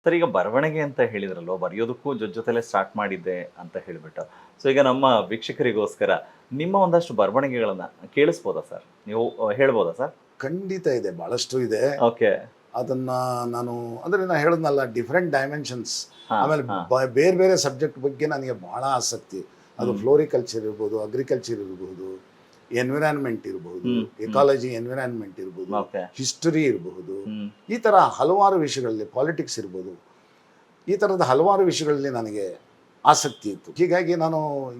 Sir ಈಗ ಬರವಣಿಗೆ ಅಂತ ಹೇಳಿದ್ರಲ್ವ, ಬರೆಯೋದಕ್ಕೂ ಜೊತೆಲೆ ಸ್ಟಾರ್ಟ್ ಮಾಡಿದ್ದೆ ಅಂತ ಹೇಳಿಬಿಟ್ಟು. ಸೊ ಈಗ ನಮ್ಮ ವೀಕ್ಷಕರಿಗೋಸ್ಕರ ನಿಮ್ಮ ಒಂದಷ್ಟು ಬರವಣಿಗೆಗಳನ್ನ ಕೇಳಿಸ್ಬೋದಾ ಸರ್? ನೀವು ಹೇಳ್ಬೋದಾ ಸರ್? ಖಂಡಿತ ಇದೆ, ಭಾಳಷ್ಟು ಇದೆ. ಓಕೆ. ಅದನ್ನ ನಾನು ಅಂದರೆ ನಾನು ಹೇಳಿದ್ನಲ್ಲ, ಡಿಫ್ರೆಂಟ್ ಡೈಮೆನ್ಷನ್ಸ್. ಹಾ, ಆಮೇಲೆ ಹಾ. ಬೇರೆ ಬೇರೆ ಸಬ್ಜೆಕ್ಟ್ ಬಗ್ಗೆ ನನಗೆ ಭಾಳ ಆಸಕ್ತಿ. ಅದು ಫ್ಲೋರಿಕಲ್ಚರ್ ಇರ್ಬೋದು, ಅಗ್ರಿಕಲ್ಚರ್ ಇರ್ಬೋದು, ಎನ್ವಿರಾನ್ಮೆಂಟ್ ಇರ್ಬೋದು, ಎಕಾಲಜಿ ಎನ್ವಿರಾನ್ಮೆಂಟ್ ಇರ್ಬೋದು, ಓಕೆ. ಹಿಸ್ಟರಿ ಇರಬಹುದು. ಹ್ಮ್. ಈ ಥರ ಹಲವಾರು ವಿಷಯಗಳಲ್ಲಿ, ಪಾಲಿಟಿಕ್ಸ್ ಇರ್ಬೋದು, ಈ ಥರದ ಹಲವಾರು ವಿಷಯಗಳಲ್ಲಿ ನನಗೆ ಆಸಕ್ತಿ ಇತ್ತು. ಹೀಗಾಗಿ ನಾನು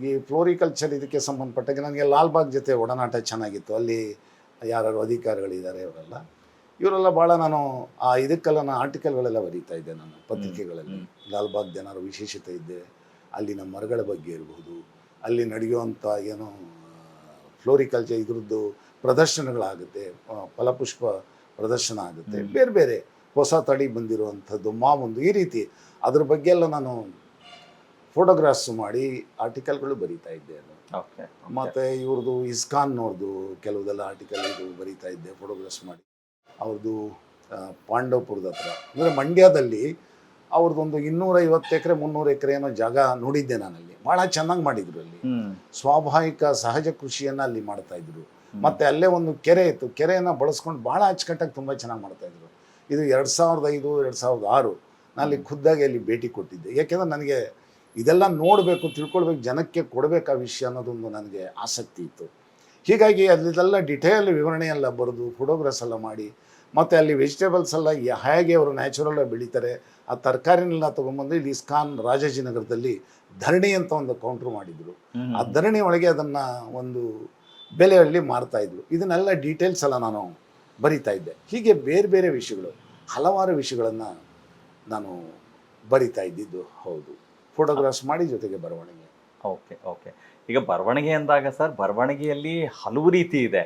ಈ ಫ್ಲೋರಿಕಲ್ಚರ್ ಇದಕ್ಕೆ ಸಂಬಂಧಪಟ್ಟಾಗ ನನಗೆ ಲಾಲ್ಬಾಗ್ ಜೊತೆ ಒಡನಾಟ ಚೆನ್ನಾಗಿತ್ತು. ಅಲ್ಲಿ ಯಾರು ಅಧಿಕಾರಿಗಳಿದ್ದಾರೆ ಇವರೆಲ್ಲ ಭಾಳ ನಾನು ಇದಕ್ಕೆಲ್ಲ ನಾನು ಆರ್ಟಿಕಲ್ಗಳೆಲ್ಲ ಬರೀತಾ ಇದ್ದೆ ನಾನು ಪತ್ರಿಕೆಗಳಲ್ಲಿ. ಲಾಲ್ಬಾಗ್ ಜನರ ವಿಶೇಷತೆ ಇದ್ದೆ, ಅಲ್ಲಿನ ಮರಗಳ ಬಗ್ಗೆ ಇರ್ಬೋದು, ಅಲ್ಲಿ ನಡೆಯುವಂಥ ಏನೋ ಫ್ಲೋರಿಕಲ್ಚರ್ ಇದ್ರದ್ದು ಪ್ರದರ್ಶನಗಳಾಗುತ್ತೆ, ಫಲಪುಷ್ಪ ಪ್ರದರ್ಶನ ಆಗುತ್ತೆ, ಬೇರೆ ಬೇರೆ ಹೊಸ ತಳಿ ಬಂದಿರುವಂಥದ್ದು ಮಾವೊಂದು, ಈ ರೀತಿ ಅದ್ರ ಬಗ್ಗೆ ಎಲ್ಲ ನಾನು ಫೋಟೋಗ್ರಾಫ್ಸ್ ಮಾಡಿ ಆರ್ಟಿಕಲ್ಗಳು ಬರೀತಾ ಇದ್ದೆ. ಓಕೆ. ಮತ್ತು ಇವ್ರದ್ದು ಇಸ್ಕಾನ್ನವ್ರದ್ದು ಕೆಲವುದೆಲ್ಲ ಆರ್ಟಿಕಲ್ ಇದು ಬರೀತಾ ಇದ್ದೆ, ಫೋಟೋಗ್ರಾಫ್ಸ್ ಮಾಡಿ. ಅವ್ರದ್ದು ಪಾಂಡವಪುರದ ಹತ್ರ ಅಂದರೆ ಮಂಡ್ಯದಲ್ಲಿ ಅವ್ರದ್ದೊಂದು 250 ಎಕರೆ 300 ಎಕರೆ ಏನೋ ಜಾಗ ನೋಡಿದ್ದೆ ನಾನಲ್ಲಿ. ಭಾಳ ಚೆನ್ನಾಗಿ ಮಾಡಿದ್ರು. ಅಲ್ಲಿ ಸ್ವಾಭಾವಿಕ ಸಹಜ ಕೃಷಿಯನ್ನು ಅಲ್ಲಿ ಮಾಡ್ತಾಯಿದ್ರು. ಮತ್ತು ಅಲ್ಲೇ ಒಂದು ಕೆರೆ ಇತ್ತು, ಕೆರೆಯನ್ನು ಬಳಸ್ಕೊಂಡು ಭಾಳ ಅಚ್ಚುಕಟ್ಟಾಗಿ ತುಂಬ ಚೆನ್ನಾಗಿ ಮಾಡ್ತಾಯಿದ್ರು. ಇದು 2005 2006 ನಾನು ಅಲ್ಲಿ ಖುದ್ದಾಗಿ ಅಲ್ಲಿ ಭೇಟಿ ಕೊಟ್ಟಿದ್ದೆ. ಯಾಕೆಂದರೆ ನನಗೆ ಇದೆಲ್ಲ ನೋಡಬೇಕು, ತಿಳ್ಕೊಳ್ಬೇಕು, ಜನಕ್ಕೆ ಕೊಡಬೇಕು ಆ ವಿಷಯ ಅನ್ನೋದೊಂದು ನನಗೆ ಆಸಕ್ತಿ ಇತ್ತು. ಹೀಗಾಗಿ ಅಲ್ಲಿದೆಲ್ಲ ಡಿಟೇಲ್ ವಿವರಣೆ ಎಲ್ಲ ಬರೆದು ಫೋಟೋಗ್ರಾಫ್ಸ್ ಎಲ್ಲ ಮಾಡಿ, ಮತ್ತು ಅಲ್ಲಿ ವೆಜಿಟೇಬಲ್ಸ್ ಎಲ್ಲ ಹೇಗೆ ಅವರು ನ್ಯಾಚುರಲಾಗಿ ಬೆಳೀತಾರೆ ಆ ತರಕಾರಿನೆಲ್ಲ ತೊಗೊಂಬಂದು ಇಲ್ಲಿ ಇಸ್ಕಾನ್ ರಾಜಾಜಿನಗರದಲ್ಲಿ ಧರಣಿ ಅಂತ ಒಂದು ಕೌಂಟ್ರ್ ಮಾಡಿದರು. ಆ ಧರಣಿ ಒಳಗೆ ಅದನ್ನು ಒಂದು ಬೆಲೆಯಲ್ಲಿ ಮಾರ್ತಾಯಿದ್ರು. ಇದನ್ನೆಲ್ಲ ಡೀಟೇಲ್ಸ್ ಎಲ್ಲ ನಾನು ಬರಿತಾ ಇದ್ದೆ. ಹೀಗೆ ಬೇರೆ ಬೇರೆ ವಿಷಯಗಳು, ಹಲವಾರು ವಿಷಯಗಳನ್ನು ನಾನು ಬರಿತಾ ಇದ್ದಿದ್ದು. ಹೌದು, ಫೋಟೋಗ್ರಾಫ್ಸ್ ಮಾಡಿ ಜೊತೆಗೆ ಬರವಣಿಗೆ. ಓಕೆ. ಓಕೆ. ಈಗ ಬರವಣಿಗೆ ಅಂದಾಗ ಸರ್, ಬರವಣಿಗೆಯಲ್ಲಿ ಹಲವು ರೀತಿ ಇದೆ.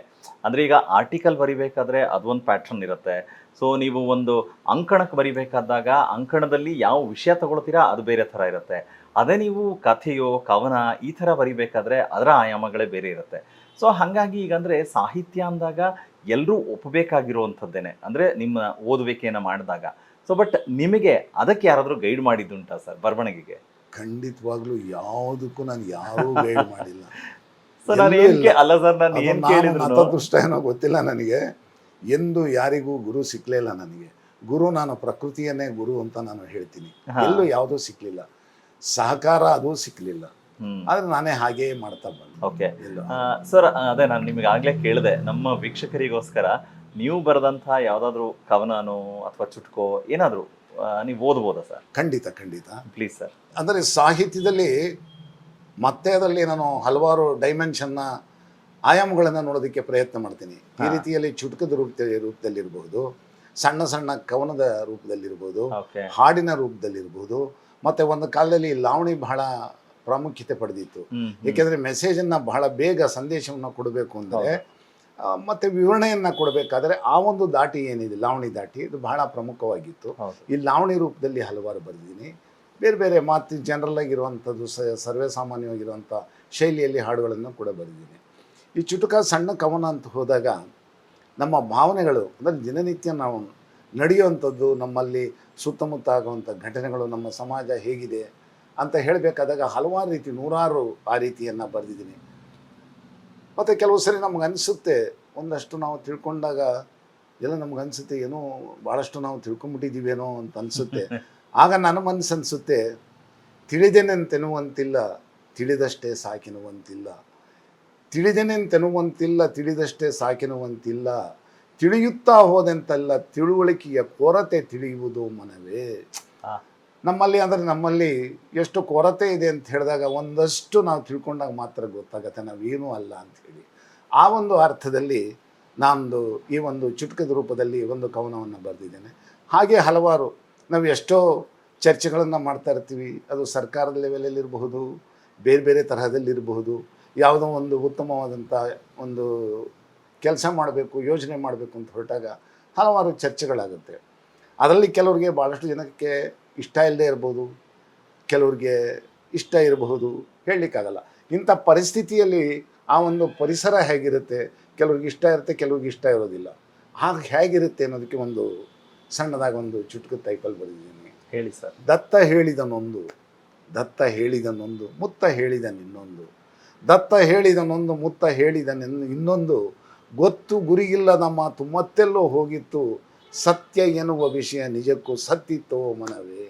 ಅಂದರೆ ಈಗ ಆರ್ಟಿಕಲ್ ಬರಿಬೇಕಾದ್ರೆ ಅದೊಂದು ಪ್ಯಾಟ್ರನ್ ಇರುತ್ತೆ. ಸೊ ನೀವು ಒಂದು ಅಂಕಣಕ್ಕೆ ಬರಿಬೇಕಾದಾಗ ಅಂಕಣದಲ್ಲಿ ಯಾವ ವಿಷಯ ತಗೊಳ್ತೀರಾ ಅದು ಬೇರೆ ಥರ ಇರುತ್ತೆ. ಅದೇ ನೀವು ಕಥೆಯೋ ಕವನ ಈ ಥರ ಬರಿಬೇಕಾದ್ರೆ ಅದರ ಆಯಾಮಗಳೇ ಬೇರೆ ಇರುತ್ತೆ. ಸೊ ಹಾಗಾಗಿ ಈಗ ಅಂದರೆ ಸಾಹಿತ್ಯ ಅಂದಾಗ ಎಲ್ಲರೂ ಒಪ್ಪಬೇಕಾಗಿರುವಂಥದ್ದೇನೆ, ಅಂದರೆ ನಿಮ್ಮ ಓದುವಿಕೆಯನ್ನು ಮಾಡಿದಾಗ. ಸೊ ಬಟ್ ನಿಮಗೆ ಅದಕ್ಕೆ ಯಾರಾದರೂ ಗೈಡ್ ಮಾಡಿದ್ದುಂಟಾ ಸರ್ ಬರವಣಿಗೆಗೆ? ಖಂಡಿತವಾಗ್ಲೂ ಯಾವುದಕ್ಕೂ ನಾನು ಯಾರೂ ಗೈಡ್ ಮಾಡಿಲ್ಲ. ಸರ್ ನಾನು ಅಲ್ಲ ಸರ್, ನಾನು ಏನು ಕೇಳಿದ್ರು ನತದೃಷ್ಟ ಏನೋ ಗೊತ್ತಿಲ್ಲ ನನಗೆ. ಎಂದು ಯಾರಿಗೂ ಗುರು ಸಿಕ್ಕಲೇ ಇಲ್ಲ ನನಗೆ. ಗುರು ನಾನು ಪ್ರಕೃತಿಯನ್ನೇ ಗುರು ಅಂತ ನಾನು ಹೇಳ್ತೀನಿ. ಎಲ್ಲೂ ಯಾವುದೂ ಸಿಕ್ಕಲಿಲ್ಲ, ಸಹಕಾರ ಅದೂ ಸಿಕ್ಕಲಿಲ್ಲ. ಆದರೆ ನಾನೇ ಹಾಗೇ ಮಾಡ್ತಾ ಬಂದೆ. ಓಕೆ ಸರ್, ಅದೇ ನಾನು ನಿಮಗೆ ಆಗಲೇ ಕೇಳಿದೆ, ನಮ್ಮ ವೀಕ್ಷಕರಿಗೋಸ್ಕರ ನೀವು ಬರೆದಂಥ ಯಾವುದಾದ್ರೂ ಕವನನೋ ಅಥವಾ ಚುಟ್ಕೋ ಏನಾದರೂ ನೀವು ಓದ್ಬೋದಾ ಸರ್? ಖಂಡಿತ ಖಂಡಿತ, ಪ್ಲೀಸ್ ಸರ್. ಅಂದರೆ ಸಾಹಿತ್ಯದಲ್ಲಿ ಮತ್ತೆ ಅದರಲ್ಲಿ ನಾನು ಹಲವಾರು ಡೈಮೆನ್ಷನ್ನ ಆಯಾಮಗಳನ್ನು ನೋಡೋದಕ್ಕೆ ಪ್ರಯತ್ನ ಮಾಡ್ತೀನಿ. ಈ ರೀತಿಯಲ್ಲಿ ಚುಟುಕದ ರೂಪದಲ್ಲಿರ್ಬೋದು, ಸಣ್ಣ ಸಣ್ಣ ಕವನದ ರೂಪದಲ್ಲಿರ್ಬೋದು, ಹಾಡಿನ ರೂಪದಲ್ಲಿರ್ಬೋದು. ಮತ್ತು ಒಂದು ಕಾಲದಲ್ಲಿ ಲಾವಣಿ ಬಹಳ ಪ್ರಾಮುಖ್ಯತೆ ಪಡೆದಿತ್ತು. ಏಕೆಂದರೆ ಮೆಸೇಜನ್ನು ಬಹಳ ಬೇಗ ಸಂದೇಶವನ್ನು ಕೊಡಬೇಕು ಅಂದರೆ ಮತ್ತು ವಿವರಣೆಯನ್ನು ಕೊಡಬೇಕಾದ್ರೆ ಆ ಒಂದು ದಾಟಿ ಏನಿದೆ, ಲಾವಣಿ ದಾಟಿ, ಇದು ಬಹಳ ಪ್ರಮುಖವಾಗಿತ್ತು. ಈ ಲಾವಣಿ ರೂಪದಲ್ಲಿ ಹಲವಾರು ಬರೆದಿದ್ದೀನಿ. ಬೇರೆ ಬೇರೆ ಮಾತು ಜನರಲ್ ಆಗಿರುವಂಥದ್ದು, ಸರ್ವೇ ಸಾಮಾನ್ಯವಾಗಿರುವಂಥ ಶೈಲಿಯಲ್ಲಿ ಹಾಡುಗಳನ್ನು ಕೂಡ ಬರೆದಿದ್ದೀನಿ. ಈ ಚುಟುಕ ಸಣ್ಣ ಕವನ ಅಂತ ಹೋದಾಗ ನಮ್ಮ ಭಾವನೆಗಳು, ಅಂದರೆ ದಿನನಿತ್ಯ ನಾವು ನಡೆಯುವಂಥದ್ದು, ನಮ್ಮಲ್ಲಿ ಸುತ್ತಮುತ್ತ ಆಗುವಂಥ ಘಟನೆಗಳು, ನಮ್ಮ ಸಮಾಜ ಹೇಗಿದೆ ಅಂತ ಹೇಳಬೇಕಾದಾಗ ಹಲವಾರು ರೀತಿ, ನೂರಾರು ಆ ರೀತಿಯನ್ನು ಬರೆದಿದ್ದೀನಿ. ಮತ್ತು ಕೆಲವು ಸರಿ ನಮ್ಗೆ ಅನಿಸುತ್ತೆ, ಒಂದಷ್ಟು ನಾವು ತಿಳ್ಕೊಂಡಾಗ ಎಲ್ಲ ನಮ್ಗೆ ಅನಿಸುತ್ತೆ ಏನೋ ಭಾಳಷ್ಟು ನಾವು ತಿಳ್ಕೊಂಬಿಟ್ಟಿದ್ದೀವೇನೋ ಅಂತ ಅನಿಸುತ್ತೆ. ಆಗ ನನ್ನ ಮನಸ್ಸು ಅನಿಸುತ್ತೆ, ತಿಳಿದೇನೆಂತೆನ್ನುವಂತಿಲ್ಲ, ತಿಳಿದಷ್ಟೇ ಸಾಕೆನ್ನುವಂತಿಲ್ಲ, ತಿಳಿದೇನೆಂತೆನ್ನುವಂತಿಲ್ಲ, ತಿಳಿದಷ್ಟೇ ಸಾಕೆನ್ನುವಂತಿಲ್ಲ, ತಿಳಿಯುತ್ತಾ ಹೋದೆಂತಲ್ಲ, ತಿಳುವಳಿಕೆಯ ಕೊರತೆ ತಿಳಿಯುವುದು ಮನವೇ. ನಮ್ಮಲ್ಲಿ ಅಂದರೆ ನಮ್ಮಲ್ಲಿ ಎಷ್ಟು ಕೊರತೆ ಇದೆ ಅಂತ ಹೇಳಿದಾಗ ಒಂದಷ್ಟು ನಾವು ತಿಳ್ಕೊಂಡಾಗ ಮಾತ್ರ ಗೊತ್ತಾಗತ್ತೆ ನಾವೇನೂ ಅಲ್ಲ ಅಂಥೇಳಿ. ಆ ಒಂದು ಅರ್ಥದಲ್ಲಿ ನಾನು ಈ ಒಂದು ಚುಟುಕದ ರೂಪದಲ್ಲಿ ಒಂದು ಕವನವನ್ನು ಬರೆದಿದ್ದೇನೆ. ಹಾಗೆ ಹಲವಾರು, ನಾವು ಎಷ್ಟೋ ಚರ್ಚೆಗಳನ್ನು ಮಾಡ್ತಾ ಇರ್ತೀವಿ, ಅದು ಸರ್ಕಾರದ ಲೆವೆಲಲ್ಲಿರಬಹುದು, ಬೇರೆ ಬೇರೆ ತರಹದಲ್ಲಿರಬಹುದು. ಯಾವುದೋ ಒಂದು ಉತ್ತಮವಾದಂಥ ಒಂದು ಕೆಲಸ ಮಾಡಬೇಕು, ಯೋಜನೆ ಮಾಡಬೇಕು ಅಂತ ಹೊರಟಾಗ ಹಲವಾರು ಚರ್ಚೆಗಳಾಗುತ್ತೆ. ಅದರಲ್ಲಿ ಕೆಲವ್ರಿಗೆ, ಭಾಳಷ್ಟು ಜನಕ್ಕೆ ಇಷ್ಟ ಇಲ್ಲದೆ ಇರ್ಬೋದು, ಕೆಲವ್ರಿಗೆ ಇಷ್ಟ ಇರಬಹುದು, ಹೇಳಲಿಕ್ಕಾಗಲ್ಲ. ಇಂಥ ಪರಿಸ್ಥಿತಿಯಲ್ಲಿ ಆ ಒಂದು ಪರಿಸರ ಹೇಗಿರುತ್ತೆ, ಕೆಲವ್ರಿಗೆ ಇಷ್ಟ ಇರುತ್ತೆ, ಕೆಲವ್ರಿಗೆ ಇಷ್ಟ ಇರೋದಿಲ್ಲ. ಆಗ ಹೇಗಿರುತ್ತೆ ಅನ್ನೋದಕ್ಕೆ ಒಂದು ಸಣ್ಣದಾಗಿ ಒಂದು ಚುಟುಕು ಟೈಪಲ್ಲಿ ಬರೆದಿದ್ದೀನಿ. ಹೇಳಿ ಸರ್. ದತ್ತ ಹೇಳಿದನೊಂದು, ದತ್ತ ಹೇಳಿದನೊಂದು, ಮುತ್ತ ಹೇಳಿದನಿನ್ನೊಂದು, ದತ್ತ ಹೇಳಿದನೊಂದು, ಮುತ್ತ ಹೇಳಿದನೆಂದು ಇನ್ನೊಂದು, ಗೊತ್ತು ಗುರಿಯಿಲ್ಲದ ಮಾತು ಮತ್ತೆಲ್ಲೋ ಹೋಗಿತ್ತು, ಸತ್ಯ ಎನ್ನುವ ವಿಷಯ ನಿಜಕ್ಕೂ ಸತ್ತಿತ್ತೋ ಮನವೇ.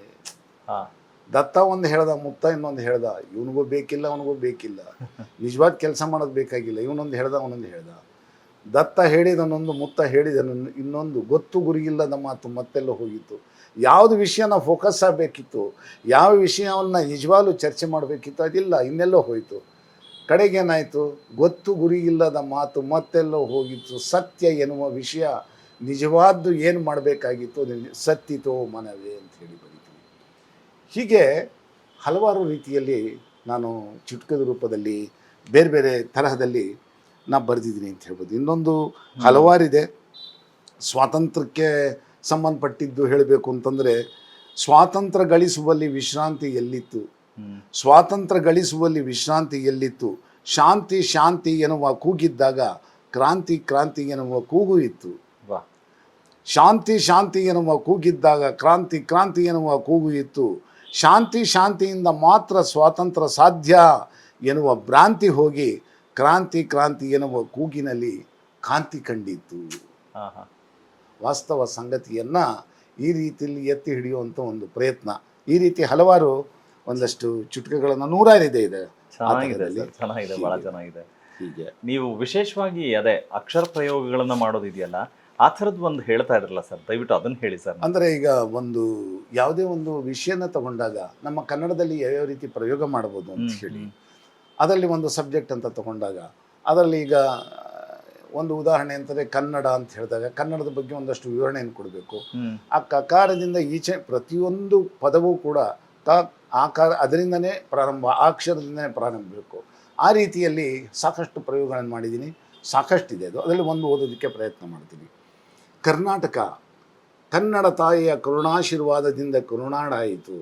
ಹಾಂ. ದತ್ತ ಒಂದು ಹೇಳ್ದ, ಮುತ್ತ ಇನ್ನೊಂದು ಹೇಳ್ದ, ಇವನಿಗೂ ಬೇಕಿಲ್ಲ ಅವನಿಗೂ ಬೇಕಿಲ್ಲ, ನಿಜವಾದ ಕೆಲಸ ಮಾಡೋದು ಬೇಕಾಗಿಲ್ಲ, ಇವನೊಂದು ಹೇಳ್ದ ಅವನೊಂದು ಹೇಳ್ದ. ದತ್ತ ಹೇಳಿದನೊಂದು, ಮುತ್ತ ಹೇಳಿದನು ಇನ್ನೊಂದು, ಗೊತ್ತು ಗುರಿಯಿಲ್ಲದ ಮಾತು ಮತ್ತೆಲ್ಲೋ ಹೋಗಿತ್ತು. ಯಾವುದು ವಿಷಯನ ಫೋಕಸ್ ಆಗಬೇಕಿತ್ತು, ಯಾವ ವಿಷಯವನ್ನು ನಿಜವಾಗ್ಲೂ ಚರ್ಚೆ ಮಾಡಬೇಕಿತ್ತು, ಅದಿಲ್ಲ, ಇನ್ನೆಲ್ಲೋ ಹೋಯಿತು. ಕಡೆಗೇನಾಯಿತು, ಗೊತ್ತು ಗುರಿಯಿಲ್ಲದ ಮಾತು ಮತ್ತೆಲ್ಲೋ ಹೋಗಿತ್ತು, ಸತ್ಯ ಎನ್ನುವ ವಿಷಯ ನಿಜವಾದ್ದು ಏನು ಮಾಡಬೇಕಾಗಿತ್ತು ಸತ್ತಿತೋ ಮನವೇ ಅಂತ ಹೇಳಿ ಬರೀತೀನಿ. ಹೀಗೆ ಹಲವಾರು ರೀತಿಯಲ್ಲಿ ನಾನು ಚುಟುಕದ ರೂಪದಲ್ಲಿ ಬೇರೆ ಬೇರೆ ತರಹದಲ್ಲಿ ನಾನು ಬರೆದಿದ್ದೀನಿ ಅಂತ ಹೇಳ್ಬೋದು. ಇನ್ನೊಂದು ಹಲವಾರಿದೆ. ಸ್ವಾತಂತ್ರ್ಯಕ್ಕೆ ಸಂಬಂಧಪಟ್ಟಿದ್ದು ಹೇಳಬೇಕು ಅಂತಂದರೆ, ಸ್ವಾತಂತ್ರ್ಯ ಗಳಿಸುವಲ್ಲಿ ವಿಶ್ರಾಂತಿ ಎಲ್ಲಿತ್ತು, ಸ್ವಾತಂತ್ರ್ಯ ಗಳಿಸುವಲ್ಲಿ ವಿಶ್ರಾಂತಿ ಎಲ್ಲಿತ್ತು, ಶಾಂತಿ ಶಾಂತಿ ಎನ್ನುವ ಕೂಗಿದ್ದಾಗ ಕ್ರಾಂತಿ ಕ್ರಾಂತಿ ಎನ್ನುವ ಕೂಗು ಇತ್ತು. ಶಾಂತಿ ಶಾಂತಿ ಎನ್ನುವ ಕೂಗಿದ್ದಾಗ ಕ್ರಾಂತಿ ಕ್ರಾಂತಿ ಎನ್ನುವ ಕೂಗು ಇತ್ತು. ಶಾಂತಿ ಶಾಂತಿಯಿಂದ ಮಾತ್ರ ಸ್ವಾತಂತ್ರ್ಯ ಸಾಧ್ಯ ಎನ್ನುವ ಭ್ರಾಂತಿ ಹೋಗಿ ಕ್ರಾಂತಿ ಕ್ರಾಂತಿ ಎನ್ನುವ ಕೂಗಿನಲ್ಲಿ ಕಾಂತಿ ಕಂಡಿತ್ತು. ವಾಸ್ತವ ಸಂಗತಿಯನ್ನು ಈ ರೀತಿಯಲ್ಲಿ ಎತ್ತಿ ಹಿಡಿಯುವಂಥ ಒಂದು ಪ್ರಯತ್ನ. ಈ ರೀತಿ ಹಲವಾರು ಒಂದಷ್ಟು ಚುಟುಕುಗಳನ್ನು 100 ಇದೆ. ಚೆನ್ನಾಗಿದೆ, ಬಹಳ ಚೆನ್ನಾಗಿದೆ. ಹೀಗೆ ನೀವು ವಿಶೇಷವಾಗಿ ಅದೇ ಅಕ್ಷರ ಪ್ರಯೋಗಗಳನ್ನು ಮಾಡೋದಿದೆಯಲ್ಲ, ಆ ಥರದ್ದು ಒಂದು ಹೇಳ್ತಾ ಇದ್ರಲ್ಲ ಸರ್, ದಯವಿಟ್ಟು ಅದನ್ನು ಹೇಳಿ ಸರ್. ಅಂದರೆ ಈಗ ಒಂದು ಯಾವುದೇ ಒಂದು ವಿಷಯನ ತಗೊಂಡಾಗ ನಮ್ಮ ಕನ್ನಡದಲ್ಲಿ ಯಾವ್ಯಾವ ರೀತಿ ಪ್ರಯೋಗ ಮಾಡ್ಬೋದು ಅಂತ ಹೇಳಿ, ಅದರಲ್ಲಿ ಒಂದು ಸಬ್ಜೆಕ್ಟ್ ಅಂತ ತಗೊಂಡಾಗ ಅದರಲ್ಲಿ ಈಗ ಒಂದು ಉದಾಹರಣೆ ಅಂತಂದರೆ ಕನ್ನಡ ಅಂತ ಹೇಳಿದಾಗ ಕನ್ನಡದ ಬಗ್ಗೆ ಒಂದಷ್ಟು ವಿವರಣೆಯನ್ನು ಕೊಡಬೇಕು. ಆ ಕಕಾರದಿಂದ ಈಚೆ ಪ್ರತಿಯೊಂದು ಪದವೂ ಕೂಡ ಆಕಾರ ಅದರಿಂದನೇ ಪ್ರಾರಂಭ, ಆ ಅಕ್ಷರದಿಂದನೇ ಪ್ರಾರಂಭಬೇಕು. ಆ ರೀತಿಯಲ್ಲಿ ಸಾಕಷ್ಟು ಪ್ರಯೋಗಗಳನ್ನು ಮಾಡಿದ್ದೀನಿ, ಸಾಕಷ್ಟಿದೆ. ಅದು ಅದರಲ್ಲಿ ಒಂದು ಓದೋದಕ್ಕೆ ಪ್ರಯತ್ನ ಮಾಡ್ತೀನಿ. ಕರ್ನಾಟಕ ಕನ್ನಡ ತಾಯಿಯ ಕರುಣಾಶೀರ್ವಾದದಿಂದ ಕರುನಾಡಾಯಿತು,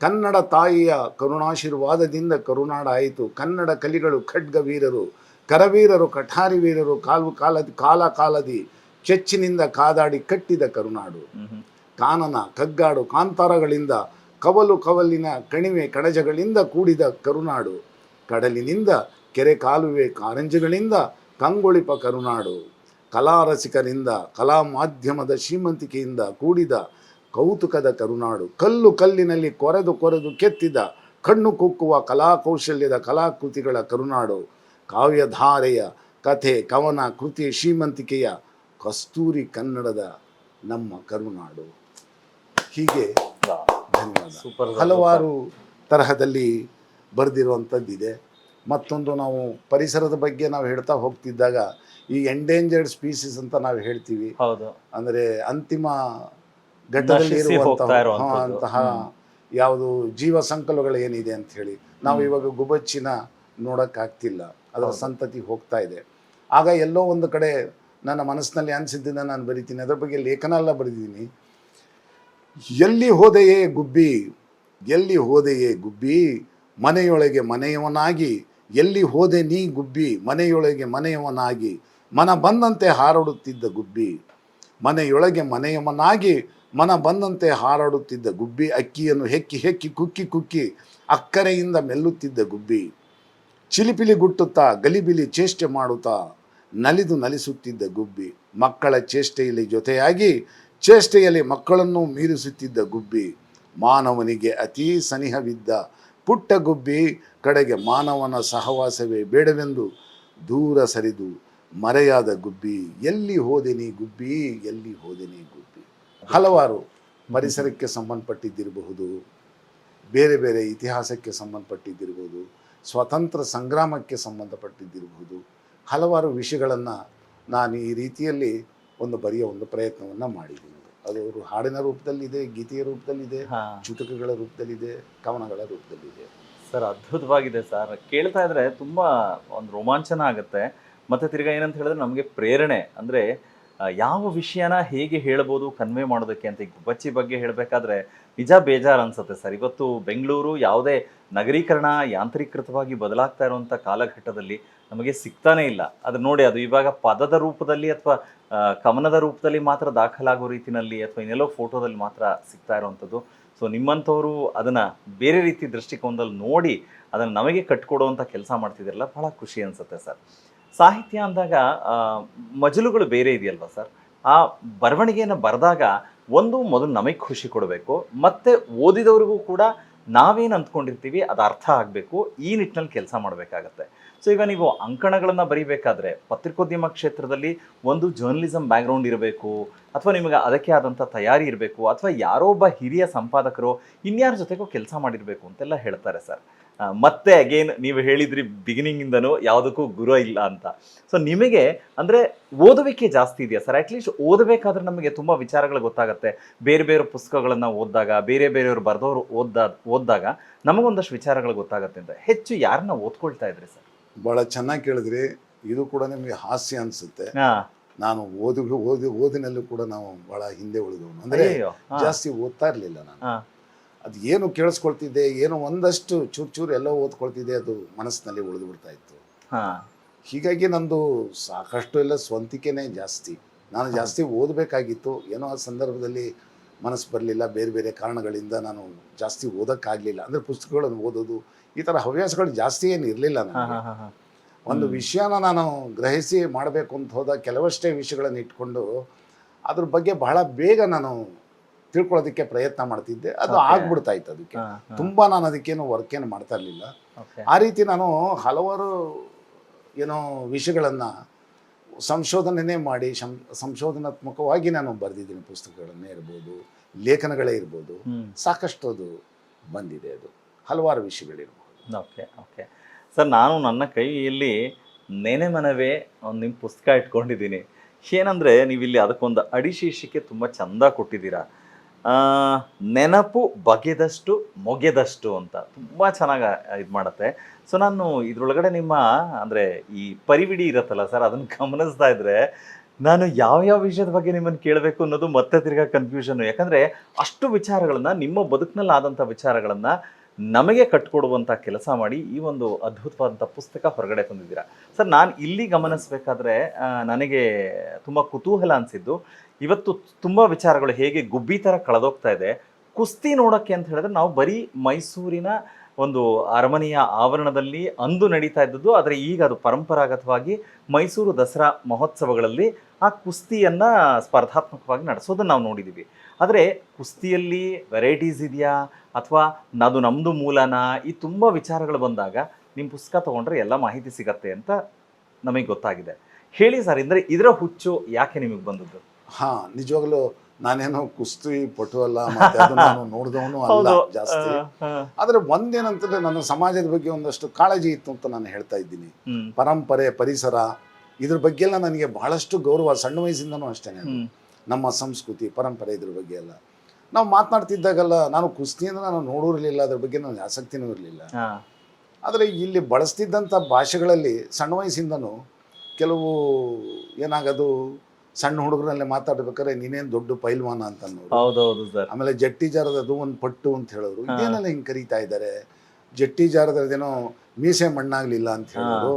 ಕನ್ನಡ ತಾಯಿಯ ಕರುಣಾಶೀರ್ವಾದದಿಂದ ಕರುನಾಡಾಯಿತು. ಕನ್ನಡ ಕಲಿಗಳು ಖಡ್ಗವೀರರು, ಕರವೀರರು, ಕಠಾರಿ ವೀರರು, ಕಾಲದಿ ಚೆಚ್ಚಿನಿಂದ ಕಾದಾಡಿ ಕಟ್ಟಿದ ಕರುನಾಡು. ಕಾನನ ಕಗ್ಗಾಡು ಕಾಂತಾರಗಳಿಂದ ಕವಲಿನ ಕಣಿವೆ ಕಣಜಗಳಿಂದ ಕೂಡಿದ ಕರುನಾಡು. ಕಡಲಿನಿಂದ ಕೆರೆ ಕಾಲುವೆ ಕಾರಂಜಿಗಳಿಂದ ಕಂಗೊಳಿಪ ಕರುನಾಡು. ಕಲಾರಸಿಕರಿಂದ ಕಲಾ ಮಾಧ್ಯಮದ ಶ್ರೀಮಂತಿಕೆಯಿಂದ ಕೂಡಿದ ಕೌತುಕದ ಕರುನಾಡು. ಕಲ್ಲಿನಲ್ಲಿ ಕೊರೆದು ಕೆತ್ತಿದ ಕಣ್ಣು ಕುಕ್ಕುವ ಕಲಾಕೌಶಲ್ಯದ ಕಲಾಕೃತಿಗಳ ಕರುನಾಡು. ಕಾವ್ಯಧಾರೆಯ ಕಥೆ ಕವನ ಕೃತಿ ಶ್ರೀಮಂತಿಕೆಯ ಕಸ್ತೂರಿ ಕನ್ನಡದ ನಮ್ಮ ಕರುನಾಡು. ಹೀಗೆ ಧನ್ಯವಾದ. ಹಲವಾರು ತರಹದಲ್ಲಿ ಬರೆದಿರುವಂಥದ್ದಿದೆ. ಮತ್ತೊಂದು, ನಾವು ಪರಿಸರದ ಬಗ್ಗೆ ನಾವು ಹೇಳ್ತಾ ಹೋಗ್ತಿದ್ದಾಗ ಈ ಎಂಡೇಂಜರ್ಡ್ ಸ್ಪೀಸೀಸ್ ಅಂತ ನಾವು ಹೇಳ್ತೀವಿ. ಅಂದರೆ ಅಂತಿಮ ಘಟ್ಟದಲ್ಲಿ ಇರುವಂತಹ ಯಾವುದು ಜೀವ ಸಂಕುಲಗಳು ಏನಿದೆ ಅಂತ ಹೇಳಿ, ನಾವು ಇವಾಗ ಗುಬಚ್ಚಿನ ನೋಡೋಕ್ಕಾಗ್ತಿಲ್ಲ, ಅದರ ಸಂತತಿ ಹೋಗ್ತಾ ಇದೆ. ಆಗ ಎಲ್ಲೋ ಒಂದು ಕಡೆ ನನ್ನ ಮನಸ್ಸಿನಲ್ಲಿ ಅನಿಸಿದ್ದನ್ನು ನಾನು ಬರಿತೀನಿ, ಅದರ ಬಗ್ಗೆ ಲೇಖನ ಎಲ್ಲ ಬರೆದಿದ್ದೀನಿ. ಎಲ್ಲಿ ಹೋದೆಯೇ ಗುಬ್ಬಿ, ಎಲ್ಲಿ ಹೋದೆಯೇ ಗುಬ್ಬಿ, ಮನೆಯೊಳಗೆ ಮನೆಯವನಾಗಿ, ಎಲ್ಲಿ ಹೋದೆ ನೀ ಗುಬ್ಬಿ, ಮನೆಯೊಳಗೆ ಮನೆಯವನಾಗಿ, ಮನ ಬಂದಂತೆ ಹಾರಾಡುತ್ತಿದ್ದ ಗುಬ್ಬಿ, ಮನೆಯೊಳಗೆ ಮನೆಯವನಾಗಿ ಮನ ಬಂದಂತೆ ಹಾರಾಡುತ್ತಿದ್ದ ಗುಬ್ಬಿ, ಅಕ್ಕಿಯನ್ನು ಹೆಕ್ಕಿ ಹೆಕ್ಕಿ ಕುಕ್ಕಿ ಕುಕ್ಕಿ ಅಕ್ಕರೆಯಿಂದ ಮೆಲ್ಲುತ್ತಿದ್ದ ಗುಬ್ಬಿ, ಚಿಲಿಪಿಲಿ ಗುಟ್ಟುತ್ತಾ ಗಲಿಬಿಲಿ ಚೇಷ್ಟೆ ಮಾಡುತ್ತಾ ನಲಿಸುತ್ತಿದ್ದ ಗುಬ್ಬಿ, ಮಕ್ಕಳ ಚೇಷ್ಟೆಯಲ್ಲಿ ಜೊತೆಯಾಗಿ ಚೇಷ್ಟೆಯಲ್ಲಿ ಮಕ್ಕಳನ್ನು ಮೀರಿಸುತ್ತಿದ್ದ ಗುಬ್ಬಿ, ಮಾನವನಿಗೆ ಅತೀ ಸನಿಹವಿದ್ದ ಪುಟ್ಟ ಗುಬ್ಬಿ, ಕಡೆಗೆ ಮಾನವನ ಸಹವಾಸವೇ ಬೇಡವೆಂದು ದೂರ ಸರಿದು ಮರೆಯಾದ ಗುಬ್ಬಿ, ಎಲ್ಲಿ ಹೋದೆ ನೀ ಗುಬ್ಬಿ, ಎಲ್ಲಿ ಹೋದೆ ನೀ ಗುಬ್ಬಿ. ಹಲವಾರು ಪರಿಸರಕ್ಕೆ ಸಂಬಂಧಪಟ್ಟಿದ್ದಿರಬಹುದು, ಬೇರೆ ಬೇರೆ ಇತಿಹಾಸಕ್ಕೆ ಸಂಬಂಧಪಟ್ಟಿದ್ದಿರಬಹುದು, ಸ್ವಾತಂತ್ರ್ಯ ಸಂಗ್ರಾಮಕ್ಕೆ ಸಂಬಂಧಪಟ್ಟಿದ್ದಿರಬಹುದು. ಹಲವಾರು ವಿಷಯಗಳನ್ನು ನಾನು ಈ ರೀತಿಯಲ್ಲಿ ಬರೆಯೋ ಒಂದು ಪ್ರಯತ್ನವನ್ನು ಮಾಡಿದ್ದೀನಿ. ಅದು ಹಾಡಿನ ರೂಪದಲ್ಲಿದೆ, ಗೀತೆಯ ರೂಪದಲ್ಲಿದೆ, ಚುಟುಕುಗಳ ರೂಪದಲ್ಲಿದೆ, ಕವನಗಳ ರೂಪದಲ್ಲಿದೆ. ಸರ್, ಅದ್ಭುತವಾಗಿದೆ ಸರ್. ಕೇಳ್ತಾ ಇದ್ರೆ ತುಂಬ ಒಂದು ರೋಮಾಂಚನ ಆಗುತ್ತೆ. ಮತ್ತು ತಿರ್ಗಾ ಏನಂತ ಹೇಳಿದ್ರೆ ನಮಗೆ ಪ್ರೇರಣೆ, ಅಂದರೆ ಯಾವ ವಿಷಯನ ಹೇಗೆ ಹೇಳ್ಬೋದು ಕನ್ವೆ ಮಾಡೋದಕ್ಕೆ ಅಂತ. ಈಗ ಗುಬ್ಬಚ್ಚಿ ಬಗ್ಗೆ ಹೇಳಬೇಕಾದ್ರೆ ನಿಜ ಬೇಜಾರು ಅನಿಸುತ್ತೆ ಸರ್. ಇವತ್ತು ಬೆಂಗಳೂರು ಯಾವುದೇ ನಗರೀಕರಣ ಯಾಂತ್ರೀಕೃತವಾಗಿ ಬದಲಾಗ್ತಾ ಇರುವಂಥ ಕಾಲಘಟ್ಟದಲ್ಲಿ ನಮಗೆ ಸಿಗ್ತಾನೇ ಇಲ್ಲ. ಅದು ನೋಡಿ, ಅದು ಇವಾಗ ಪದದ ರೂಪದಲ್ಲಿ ಅಥವಾ ಕವನದ ರೂಪದಲ್ಲಿ ಮಾತ್ರ ದಾಖಲಾಗೋ ರೀತಿಯಲ್ಲಿ ಅಥವಾ ಇನ್ನೆಲ್ಲೋ ಫೋಟೋದಲ್ಲಿ ಮಾತ್ರ ಸಿಗ್ತಾ ಇರುವಂಥದ್ದು. ಸೊ ನಿಮ್ಮಂಥವರು ಅದನ್ನು ಬೇರೆ ರೀತಿ ದೃಷ್ಟಿಕೋನದಲ್ಲಿ ನೋಡಿ ಅದನ್ನು ನಮಗೆ ಕಟ್ಕೊಡುವಂಥ ಕೆಲಸ ಮಾಡ್ತಿದ್ದೀರಲ್ಲ, ಭಾಳ ಖುಷಿ ಅನಿಸುತ್ತೆ ಸರ್. ಸಾಹಿತ್ಯ ಅಂದಾಗ ಮಜಲುಗಳು ಬೇರೆ ಇದೆಯಲ್ವಾ ಸರ್? ಆ ಬರವಣಿಗೆಯನ್ನು ಬರೆದಾಗ ಒಂದು ಮೊದಲು ನಮಗೆ ಖುಷಿ ಕೊಡಬೇಕು, ಮತ್ತು ಓದಿದವ್ರಿಗೂ ಕೂಡ ನಾವೇನು ಅಂದ್ಕೊಂಡಿರ್ತೀವಿ ಅದು ಅರ್ಥ ಆಗಬೇಕು, ಈ ನಿಟ್ಟಿನಲ್ಲಿ ಕೆಲಸ ಮಾಡಬೇಕಾಗತ್ತೆ. ಸೊ ಈಗ ನೀವು ಅಂಕಣಗಳನ್ನು ಬರೀಬೇಕಾದ್ರೆ ಪತ್ರಿಕೋದ್ಯಮ ಕ್ಷೇತ್ರದಲ್ಲಿ ಒಂದು ಜರ್ನಲಿಸಮ್ ಬ್ಯಾಕ್ಗ್ರೌಂಡ್ ಇರಬೇಕು, ಅಥವಾ ನಿಮಗೆ ಅದಕ್ಕೆ ಆದಂಥ ತಯಾರಿ ಇರಬೇಕು, ಅಥವಾ ಯಾರೋ ಒಬ್ಬ ಹಿರಿಯ ಸಂಪಾದಕರು ಇನ್ಯಾರ ಜೊತೆಗೂ ಕೆಲಸ ಮಾಡಿರಬೇಕು ಅಂತೆಲ್ಲ ಹೇಳ್ತಾರೆ ಸರ್. ಮತ್ತೆ ಅಗೇನ್ ನೀವು ಹೇಳಿದ್ರಿ ಬಿಗಿನಿಂಗಿಂದನೂ ಯಾವುದಕ್ಕೂ ಗುರು ಇಲ್ಲ ಅಂತ. ಸೊ ನಿಮಗೆ ಅಂದರೆ ಓದುವಿಕೆ ಜಾಸ್ತಿ ಇದೆಯಾ ಸರ್? ಅಟ್ಲೀಸ್ಟ್ ಓದಬೇಕಾದ್ರೆ ನಮಗೆ ತುಂಬ ವಿಚಾರಗಳು ಗೊತ್ತಾಗುತ್ತೆ. ಬೇರೆ ಬೇರೆ ಪುಸ್ತಕಗಳನ್ನು ಓದಿದಾಗ, ಬೇರೆ ಬೇರೆಯವರು ಬರೆದವರು ಓದಿದಾಗ ನಮಗೊಂದಷ್ಟು ವಿಚಾರಗಳು ಗೊತ್ತಾಗುತ್ತೆ ಅಂತ. ಹೆಚ್ಚು ಯಾರನ್ನ ಓದ್ಕೊಳ್ತಾ ಇದ್ರಿ ಸರ್? ಭಾಳ ಚೆನ್ನಾಗಿ ಕೇಳಿದ್ರಿ. ಇದು ಕೂಡ ನಿಮಗೆ ಹಾಸ್ಯ ಅನಿಸುತ್ತೆ. ಹಾಂ, ನಾನು ಓದಿನಲ್ಲೂ ಕೂಡ ನಾವು ಭಾಳ ಹಿಂದೆ ಉಳಿದವನು. ಅಂದರೆ ಜಾಸ್ತಿ ಓದ್ತಾ ಇರಲಿಲ್ಲ ನಾನು. ಅದು ಏನು ಕೇಳಿಸ್ಕೊಳ್ತಿದ್ದೆ, ಏನೋ ಒಂದಷ್ಟು ಚೂರು ಎಲ್ಲೋ ಓದ್ಕೊಳ್ತಿದ್ದೆ, ಅದು ಮನಸ್ಸಿನಲ್ಲಿ ಉಳಿದು ಬಿಡ್ತಾ ಇತ್ತು. ಹೀಗಾಗಿ ನಂದು ಸಾಕಷ್ಟು ಎಲ್ಲ ಸ್ವಂತಿಕೆನೇ ಜಾಸ್ತಿ. ನಾನು ಜಾಸ್ತಿ ಓದಬೇಕಾಗಿತ್ತು, ಏನೋ ಆ ಸಂದರ್ಭದಲ್ಲಿ ಮನಸ್ಸು ಬರಲಿಲ್ಲ, ಬೇರೆ ಬೇರೆ ಕಾರಣಗಳಿಂದ ನಾನು ಜಾಸ್ತಿ ಓದೋಕ್ಕಾಗಲಿಲ್ಲ. ಅಂದರೆ ಪುಸ್ತಕಗಳನ್ನು ಓದೋದು ಈ ಥರ ಹವ್ಯಾಸಗಳು ಜಾಸ್ತಿ ಏನು ಇರಲಿಲ್ಲ ನನಗೆ. ಒಂದು ವಿಷಯನ ನಾನು ಗ್ರಹಿಸಿ ಮಾಡಬೇಕು ಅಂತ ಹೋದ ಕೆಲವಷ್ಟೇ ವಿಷಯಗಳನ್ನು ಇಟ್ಕೊಂಡು ಅದ್ರ ಬಗ್ಗೆ ಬಹಳ ಬೇಗ ನಾನು ತಿಳ್ಕೊಳ್ಳೋದಕ್ಕೆ ಪ್ರಯತ್ನ ಮಾಡ್ತಿದ್ದೆ. ಅದು ಆಗ್ಬಿಡ್ತಾ ಇತ್ತು. ಅದಕ್ಕೆ ತುಂಬ ನಾನು ಅದಕ್ಕೇನು ವರ್ಕೇನು ಮಾಡ್ತಾ ಇರಲಿಲ್ಲ. ಆ ರೀತಿ ನಾನು ಹಲವಾರು ಏನೋ ವಿಷಯಗಳನ್ನು ಸಂಶೋಧನೆ ಮಾಡಿ ಸಂಶೋಧನಾತ್ಮಕವಾಗಿ ನಾನು ಬರೆದಿದ್ದೀನಿ. ಪುಸ್ತಕಗಳನ್ನೇ ಇರ್ಬೋದು, ಲೇಖನಗಳೇ ಇರ್ಬೋದು, ಸಾಕಷ್ಟು ಅದು ಬಂದಿದೆ. ಅದು ಹಲವಾರು ವಿಷಯಗಳಿರ್ಬೋದು. ಓಕೆ ಓಕೆ ಸರ್, ನಾನು ನನ್ನ ಕೈಯಲ್ಲಿ ನೆನೆ ಮನವೇ ಒಂದು ನಿಮ್ಮ ಪುಸ್ತಕ ಇಟ್ಕೊಂಡಿದ್ದೀನಿ. ಏನಂದರೆ ನೀವಿಲ್ಲಿ ಅದಕ್ಕೊಂದು ಅಡಿಶೀರ್ಷಿಕೆ ತುಂಬ ಚೆಂದ ಕೊಟ್ಟಿದ್ದೀರಾ. ನೆನಪು ಬಗೆದಷ್ಟು ಮೊಗೆದಷ್ಟು ಅಂತ ತುಂಬ ಚೆನ್ನಾಗಿ ಇದು ಮಾಡುತ್ತೆ. ಸೊ ನಾನು ಇದರೊಳಗಡೆ ನಿಮ್ಮ ಅಂದರೆ ಈ ಪರಿವಿಡಿ ಇರುತ್ತಲ್ಲ ಸರ್, ಅದನ್ನು ಗಮನಿಸ್ತಾ ಇದ್ದರೆ ನಾನು ಯಾವ ವಿಷಯದ ಬಗ್ಗೆ ನಿಮ್ಮನ್ನು ಕೇಳಬೇಕು ಅನ್ನೋದು ಮತ್ತೆ ತಿರ್ಗಾ ಕನ್ಫ್ಯೂಷನ್ನು. ಯಾಕಂದರೆ ಅಷ್ಟು ವಿಚಾರಗಳನ್ನು, ನಿಮ್ಮ ಬದುಕಿನಲ್ಲಿ ಆದಂಥ ವಿಚಾರಗಳನ್ನು ನಮಗೆ ಕಟ್ಕೊಡುವಂಥ ಕೆಲಸ ಮಾಡಿ ಈ ಒಂದು ಅದ್ಭುತವಾದಂಥ ಪುಸ್ತಕ ಹೊರಗಡೆ ತಂದಿದ್ದೀರಾ ಸರ್. ನಾನು ಇಲ್ಲಿ ಗಮನಿಸಬೇಕಾದ್ರೆ ನನಗೆ ತುಂಬ ಕುತೂಹಲ ಅನಿಸಿದ್ದು, ಇವತ್ತು ತುಂಬ ವಿಚಾರಗಳು ಹೇಗೆ ಗುಬ್ಬಿ ಥರ ಕಳೆದೋಗ್ತಾ ಇದೆ. ಕುಸ್ತಿ ನೋಡೋಕ್ಕೆ ಅಂತ ಹೇಳಿದ್ರೆ ನಾವು ಬರೀ ಮೈಸೂರಿನ ಒಂದು ಅರಮನೆಯ ಆವರಣದಲ್ಲಿ ಅಂದು ನಡೀತಾ ಇದ್ದದ್ದು, ಆದರೆ ಈಗ ಅದು ಪರಂಪರಾಗತವಾಗಿ ಮೈಸೂರು ದಸರಾ ಮಹೋತ್ಸವಗಳಲ್ಲಿ ಆ ಕುಸ್ತಿಯನ್ನು ಸ್ಪರ್ಧಾತ್ಮಕವಾಗಿ ನಡೆಸೋದನ್ನು ನಾವು ನೋಡಿದ್ದೀವಿ. ಆದರೆ ಕುಸ್ತಿಯಲ್ಲಿ ವೆರೈಟೀಸ್ ಇದೆಯಾ, ಅಥವಾ ಅದು ನಮ್ಮದು ಮೂಲನ, ಈ ತುಂಬ ವಿಚಾರಗಳು ಬಂದಾಗ ನಿಮ್ಮ ಪುಸ್ತಕ ತೊಗೊಂಡ್ರೆ ಎಲ್ಲ ಮಾಹಿತಿ ಸಿಗತ್ತೆ ಅಂತ ನಮಗೆ ಗೊತ್ತಾಗಿದೆ. ಹೇಳಿ ಸರ್, ಅಂದರೆ ಇದರ ಹುಚ್ಚು ಯಾಕೆ ನಿಮಗೆ ಬಂದದ್ದು? ಹಾಂ, ನಿಜವಾಗ್ಲೂ ನಾನೇನೋ ಕುಸ್ತಿ ಪಟು ಅಲ್ಲ, ಮತ್ತೆ ಅದು ನಾನು ನೋಡಿದವನು ಅಲ್ಲ ಜಾಸ್ತಿ. ಆದರೆ ಒಂದೇನಂತಂದ್ರೆ ನನ್ನ ಸಮಾಜದ ಬಗ್ಗೆ ಒಂದಷ್ಟು ಕಾಳಜಿ ಇತ್ತು ಅಂತ ನಾನು ಹೇಳ್ತಾ ಇದ್ದೀನಿ. ಪರಂಪರೆ, ಪರಿಸರ, ಇದ್ರ ಬಗ್ಗೆ ಎಲ್ಲ ನನಗೆ ಬಹಳಷ್ಟು ಗೌರವ. ಸಣ್ಣ ವಯಸ್ಸಿಂದನೂ ಅಷ್ಟೇ. ನಮ್ಮ ಸಂಸ್ಕೃತಿ, ಪರಂಪರೆ, ಇದ್ರ ಬಗ್ಗೆ ಎಲ್ಲ ನಾವು ಮಾತನಾಡ್ತಿದ್ದಾಗಲ್ಲ, ನಾನು ಕುಸ್ತಿಯಿಂದ ನಾನು ನೋಡಿರಲಿಲ್ಲ, ಅದ್ರ ಬಗ್ಗೆ ನನಗೆ ಆಸಕ್ತಿನೂ ಇರಲಿಲ್ಲ. ಆದರೆ ಇಲ್ಲಿ ಬಳಸ್ತಿದ್ದಂಥ ಭಾಷೆಗಳಲ್ಲಿ ಸಣ್ಣ ವಯಸ್ಸಿಂದನೂ ಕೆಲವು ಏನಾಗೋದು, ಸಣ್ಣ ಹುಡುಗರಲ್ಲೇ ಮಾತಾಡ್ಬೇಕಾದ್ರೆ ನೀನೇನು ದೊಡ್ಡ ಪೈಲ್ವಾನ ಅಂತ ಅನ್ನೋರು. ಆಮೇಲೆ ಜಟ್ಟಿ ಜಾರದದು ಒಂದು ಪಟ್ಟು ಅಂತ ಹೇಳೋರು. ಇದೇನೆಲ್ಲ ಹಿಂಗೆ ಕರೀತಾ ಇದ್ದಾರೆ, ಜಟ್ಟಿ ಜಾರದೇನೋ ಮೀಸೆ ಮಣ್ಣಾಗಲಿಲ್ಲ ಅಂತ ಹೇಳೋರು.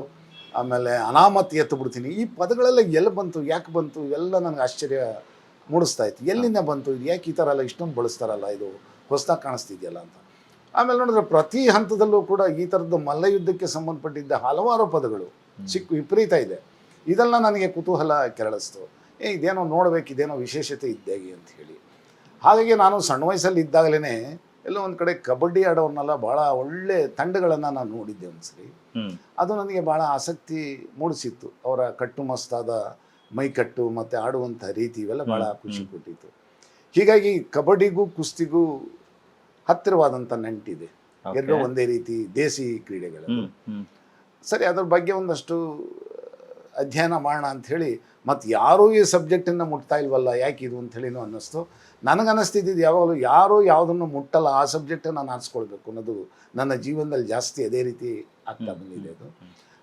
ಆಮೇಲೆ ಅನಾಮತ್ ಎತ್ತು ಬಿಡ್ತೀನಿ. ಈ ಪದಗಳೆಲ್ಲ ಎಲ್ಲಿ ಬಂತು, ಯಾಕೆ ಬಂತು, ಇವೆಲ್ಲ ನನಗೆ ಆಶ್ಚರ್ಯ ಮೂಡಿಸ್ತಾ ಇತ್ತು. ಎಲ್ಲಿಂದ ಬಂತು ಇದು, ಯಾಕೆ ಈ ಥರ ಎಲ್ಲ ಇಷ್ಟೊಂದು ಬಳಸ್ತಾರಲ್ಲ, ಇದು ಹೊಸದಾಗಿ ಕಾಣಿಸ್ತಿದೆಯಲ್ಲ ಅಂತ. ಆಮೇಲೆ ನೋಡಿದ್ರೆ ಪ್ರತಿ ಹಂತದಲ್ಲೂ ಕೂಡ ಈ ಥರದ್ದು ಮಲ್ಲಯುದ್ಧಕ್ಕೆ ಸಂಬಂಧಪಟ್ಟಿದ್ದ ಹಲವಾರು ಪದಗಳು ವಿಪರೀತ ಇದೆ. ಇದೆಲ್ಲ ನನಗೆ ಕುತೂಹಲ ಕೆರಳಿಸ್ತು. ಇದೇನೋ ನೋಡಬೇಕು, ಇದೇನೋ ವಿಶೇಷತೆ ಇದ್ದಾಗಿ ಅಂತ ಹೇಳಿ. ಹಾಗಾಗಿ ನಾನು ಸಣ್ಣ ವಯಸ್ಸಲ್ಲಿ ಇದ್ದಾಗಲೇ ಎಲ್ಲೋ ಒಂದು ಕಡೆ ಕಬಡ್ಡಿ ಆಡೋರ್ನೆಲ್ಲ ಭಾಳ ಒಳ್ಳೆ ತಂಡಗಳನ್ನು ನಾನು ನೋಡಿದ್ದೆ ಒಂದ್ಸರಿ. ಅದು ನನಗೆ ಭಾಳ ಆಸಕ್ತಿ ಮೂಡಿಸಿತ್ತು. ಅವರ ಕಟ್ಟುಮಸ್ತಾದ ಮೈಕಟ್ಟು ಮತ್ತು ಆಡುವಂಥ ರೀತಿ ಇವೆಲ್ಲ ಭಾಳ ಖುಷಿ ಕೊಟ್ಟಿತ್ತು. ಹೀಗಾಗಿ ಕಬಡ್ಡಿಗೂ ಕುಸ್ತಿಗೂ ಹತ್ತಿರವಾದಂಥ ನಂಟಿದೆ. ಎರಡೂ ಒಂದೇ ರೀತಿ ದೇಸಿ ಕ್ರೀಡೆಗಳು. ಸರಿ, ಅದ್ರ ಬಗ್ಗೆ ಒಂದಷ್ಟು ಅಧ್ಯಯನ ಮಾಡೋಣ ಅಂಥೇಳಿ, ಮತ್ತು ಯಾರೂ ಈ ಸಬ್ಜೆಕ್ಟನ್ನು ಮುಟ್ತಾ ಇಲ್ವಲ್ಲ, ಯಾಕೆ ಇದು ಅಂಥೇಳಿನೂ ಅನ್ನಿಸ್ತು. ನನಗನ್ನಿಸ್ತಿದ್ದು ಯಾವಾಗಲೂ ಯಾರೂ ಯಾವುದನ್ನು ಮುಟ್ಟಲ್ಲ, ಆ ಸಬ್ಜೆಕ್ಟನ್ನು ನಾನು ಆರಿಸ್ಕೊಳ್ಬೇಕು ಅನ್ನೋದು ನನ್ನ ಜೀವನದಲ್ಲಿ ಜಾಸ್ತಿ ಅದೇ ರೀತಿ ಆಗ್ತಾ ಬಂದಿದೆ. ಅದು